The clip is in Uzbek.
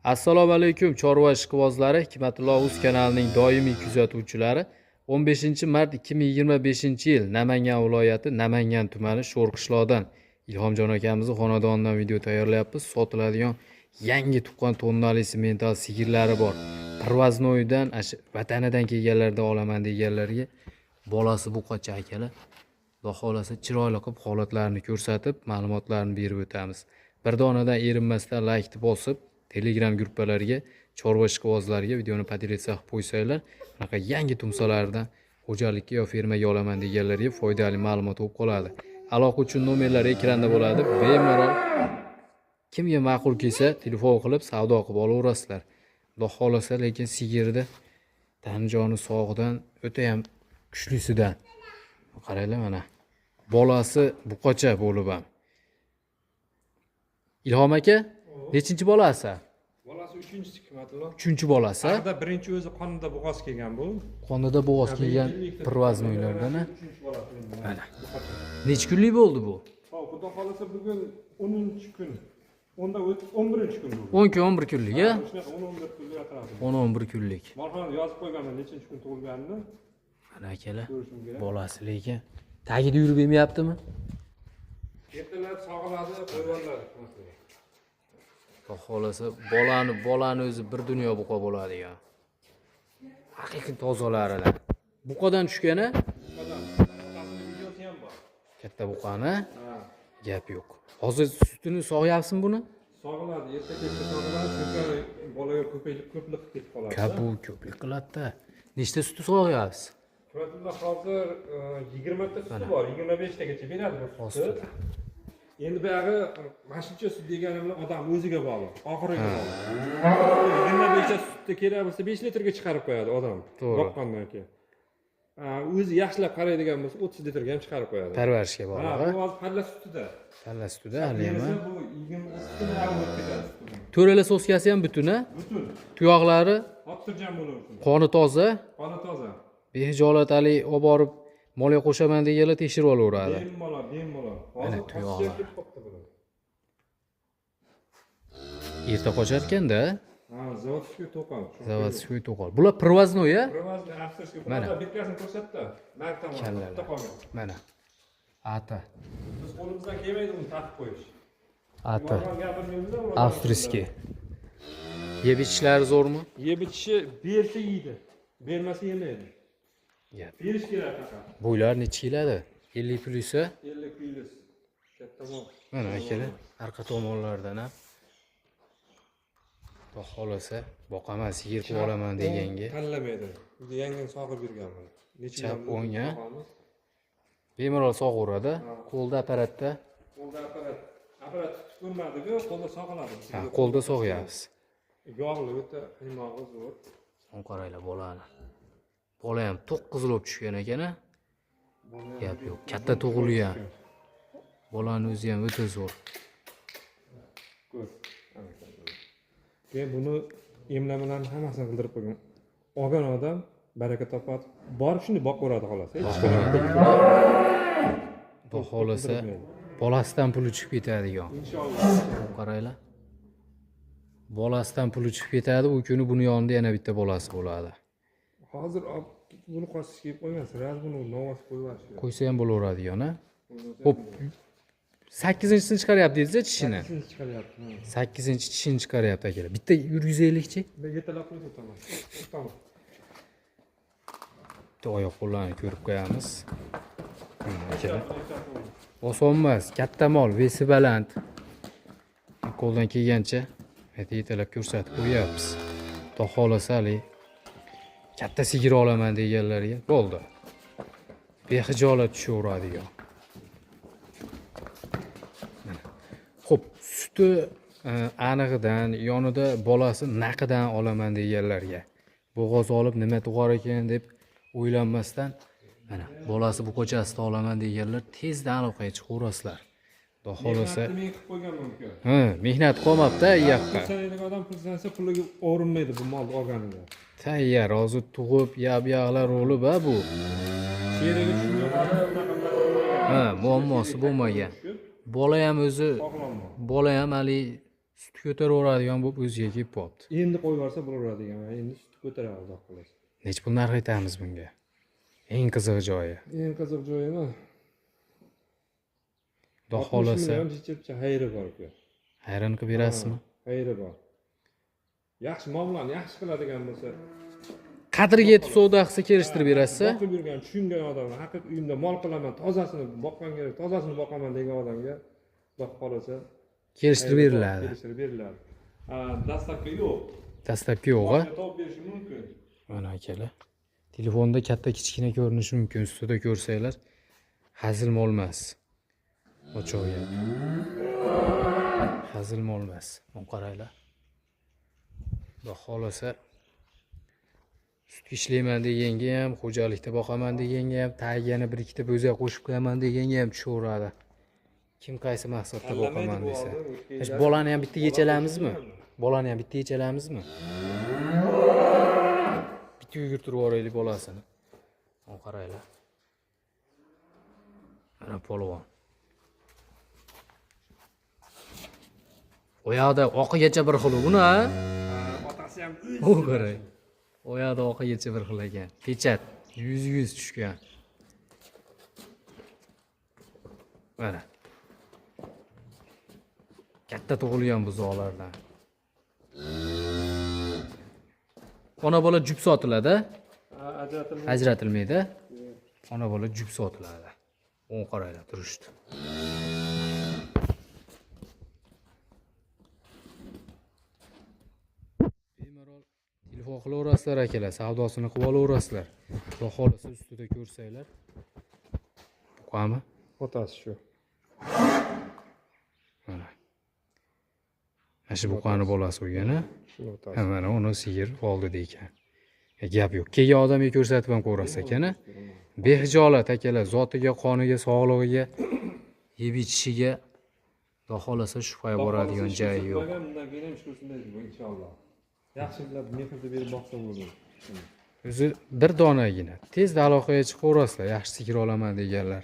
Assalomu alaykum chorva ishqibozlari, Hikmatullo Uz kanalining doimiy kuzatuvchilari. 15 mart 2025-yil Namangan viloyati Namangan tumani Sho'rqishloqdan Ilhomjon akamizni xonadonidan video tayyorlayapmiz. Sotiladigan yangi tuqqan tonnali semental sigirlari bor. Pirvaznoydan vatanidan kelganlardan olaman deganlarga bolasi bu qocha akalar. Xudo xolasa chiroyli qilib holatlarini ko'rsatib, ma'lumotlarni berib o'tamiz. Bir donadan erinmasdan like bosib, Telegram gruppalarga, chorva ishqibozlariga videoni podelitsiya qilib qo'ysanglar, bunaqa yangi tumsalardan xo'jalikka yo fermaga olaman deganlarga foydali ma'lumot bo'lib qoladi. Aloqa uchun nomerlar ekranda bo'ladi. Bemalol kimga ma'qul kelsa telefon qilib savdo qilib olaverasizlar. Xudo xolasa, lekin sigirda tanjoni sog'dan o'ta ham kuchlisidan. Qaranglar mana. Bolasi buqacha bo'lib ham. Ilhom aka, nechinchi bolasi? Bolasi 3-chi Hikmatullo. 3-bolasi. Haqida birinchi o'zi qonida bo'g'oz kelgan bu. Qonida bo'g'oz kelgan pirvaznoylardan. 3-chi bolasi. Mana. Necha kunlik bo'ldi bu? Xo'p, xudo xolasa bugun 10-kun. Onda 11-chi kun bu. 10 kun 11 kunlik, a? Shunaqa 11 kunlik atrofida. 10-11 kunlik. Marhamat yozib qo'yganman nechinchi kun tug'ilganini. Mana akalar, Ko'rishim kerak. bolasi lekin tagida yurib emyaptimi? Ertalab sog'iladi, qo'yganlar. Xudo xolasa, bolani o'zi bir dunyo buqa bo'ladi ya. Haqiqiy tozalaridan. Buqadan tushgan-a? Buqasini videosi ham bor. Katta buqani? Ha. Gap yo'q. Hozir sutini sog'yapsizmi buni? Sog'iladi, erta-kechga sog'iladi, chunki bolaga ko'plik ketib qoladi. Kabu ko'plik qiladi-da. Nechta suti sog'yapsiz? Hikmatullo hozir 20 ta suti bor, 25 tagacha beradi bu sutni. Endi buyog'i mashinacha sut degani bilan odam o'ziga bog'liq, oxiriga bog'liq. 25 ta sutni kerak bo'lsa 5 litrga chiqarib qo'yadi odam. Boqqandan keyin. O'zi yaxshilab qaraydigan bo'lsa 30 litrga ham chiqarib qo'yadi. Parvarishga Ha, bog'liq. bu hozir palla sutida. Palla sutida hali ham. Bu 20 sutni olib ketadi. To'rala soskasi ham butun-a? Butun. Tuyoqlari, Xotirjam bo'lishi uchun. qoni toza. Qoni toza. Behijolatali olib borib molga qo'shaman deganlar tekshirib olaveradi. Bemalol. Mana Hozir tuyog'i. ketib qopti bular. Erta qochar ekanda. Ha, zavodskiy to'qol. Zavodskiy to'qol. Bular pirvaznoy-a? Привозный авторский. Mana. Bitkasini ko'rsatdi. Narxdan Kallalar. bitta qolgan. Mana. Ata. Biz qo'limizdan kelmaydi uni taqib qo'yish. Ata. Normal gapirmaymiz-da. Avstriyskiy. Yeb ichishlari zo'rmi? Yeb ichishi bersa yeydi. Bermasa yemaydi. Gap. Berish kerak faqat. Bo'ylar necha keladi? 50 plyus-a? 50 kuylis. Katta bo'l. Mana akalar, orqa tomonlardan ham. Xudo xolasa, boqaman, sigir qilib olaman deganga. Tanlamaydi. Biz yangam sog'ib yurganman. Necha Chap yil o'ngga. sog'amiz. Bemalol sog'averadi. Qo'lda apparatda. Qo'lda apparat tutib ko'rmadi-ku, qo'lda sog'iladi. Ha, qo'lda sog'yapsiz. Yog'li o'ta qiymog'i zo'r. So'ng qaranglar bolani. Bola ham to'q qizilib tushgan ekan-a? Gap yo'q. Katta tug'ilgan. Bolani o'zi ham o'ta zo'r. Ko'r. Keyin buni emlamalarni hammasini qildirib qo'ygan. Olgan odam baraka topadi. Borib shuni boqaveradi xolos. Hech Xudo xolasa, bolasidan puli chiqib ketadigan. inshaalloh. Qaranglar. Bolasidan puli chiqib ketadi, u kuni buni yonida yana bitta bolasi bo'ladi. Hozir buni qosish kelib qo'ygan, sirasi buni novas qo'yvash. Qo'ysa ham bo'laveradi-yana. Xo'p. 8-chisini chiqaryapti-siz tishini. Shuni chiqaryapti. 8-tishini chiqaryapti akalar. Bitta yurgizaylikchi. Ben yetalab qo'yib o'taman. Tamam. Bitta oyoq qo'llarni ko'rib qo'yamiz. Akalar. Oson emas, katta mol, vesi baland. Qo'ldan kelgancha yetalab ko'rsatib qo'yapmiz. Xudo xolasa hali katta sigir olaman deganlarga bo'ldi. Behijolat tushaveradigan. Xo'p, suti anig'idan, yonida bolasi naqidan olaman deganlarga bo'g'oz olib nima tug'ar ekan deb o'ylanmasdan mana bolasi bu ko'chasida olaman deganlar tezda aloqaga chiqaverasizlar. Xudo xolasa. Men qilib qo'yganman uka. Ha, mehnat qolmabdi-da, Pul yoqqa. sanaydigan odam pul sanasa puliga o'rinmaydi bu molni olganida. Tayyor, hozir tug'ib, yab-yag'lar o'lib-a bu. Sheriga tushungan. Ha, muammosi bo'lmagan. Bola ham o'zi, Sog'lommi? bola ham hali Sut ko'taraveradigan bo'lib o'ziga kelib qolibdi. Endi qo'yib yuborsa bo'laveradigan. Endi sut ko'taradi xudo xohlasa. Nech pul narx aytamiz bunga? Eng qiziq joyi. Eng qiziq joyimi? Xudo xohlasa Jichircha xayri bor-ku. hayron qilib berasizmi? Xayri bor. Yaxshi muomalani yaxshi qiladigan bo'lsa, Qadriga yetib savdo qilsa kelishtirib berasiz. boqib yurgan, tushungan odamga, haqiqiy uyimda mol qilaman, tozasini boqqan kerak, tozasini boqaman degan odamga xudo xohlasa Kelishtirib beriladi. kelishtirib beriladi. Dastlabki yo'q. Dastlabki yo'g'i. Topib berish mumkin. Mana akalar. Telefonda katta kichkina ko'rinishi mumkin. Ustida ko'rsanglar hazilmol emas. Ochoqga. Hazilmol emas. Mana qaranglar. Xudo xohlasa sut ishlayman deganga ham, xo'jalikda boqaman deganga ham, tagiga bir ikkita bo'zak qo'shib qo'yaman deganga ham tushaveradi. Kim qaysi maqsadda boqaman desa. Bolani ham bitta yechalamizmi? Bolani ham bitta yechalamizmi? Bitta yugurtirib yuboraylik bolasini. Mana qaranglar. Mana polvon. Oyoqda oqigacha bir xil buni, ha? Otasi ham O qarang. Oyoqda oqigacha bir xil ekan. Pechat 100 tushgan. Mana. Katta tug'ilgan buzoqlardan. Ona bola jup sotiladi. Ajratilmaydi. Ona bola jup sotiladi. O'n qaranglar turishdi. Bemalol telefon qilaverasizlar akalar, savdosini qilib olaverasizlar. Xudo xohlasa ustida ko'rsanglar. Buqami? otasi shu. Mana. Mana shu buqani bolasi bo'lgan, a? Shuni otasi. Ha, mana uni sigir oldida ekan. Gap yo'q. Kelgan odamga ko'rsatib ham ko'rasiz ekan-a? Behijolat akalar, zotiga, qoniga, sog'lig'iga, yeb ichishiga xudo xohlasa shubha boradigan joyi yo'q. Bundan keyin ham shunday deb inshaalloh. Yaxshi bilib mehrni berib boqsa bo'ladi. O'zi bir donagina. Tezda aloqaga chiqaverasizlar, yaxshi sigir olaman deganlar.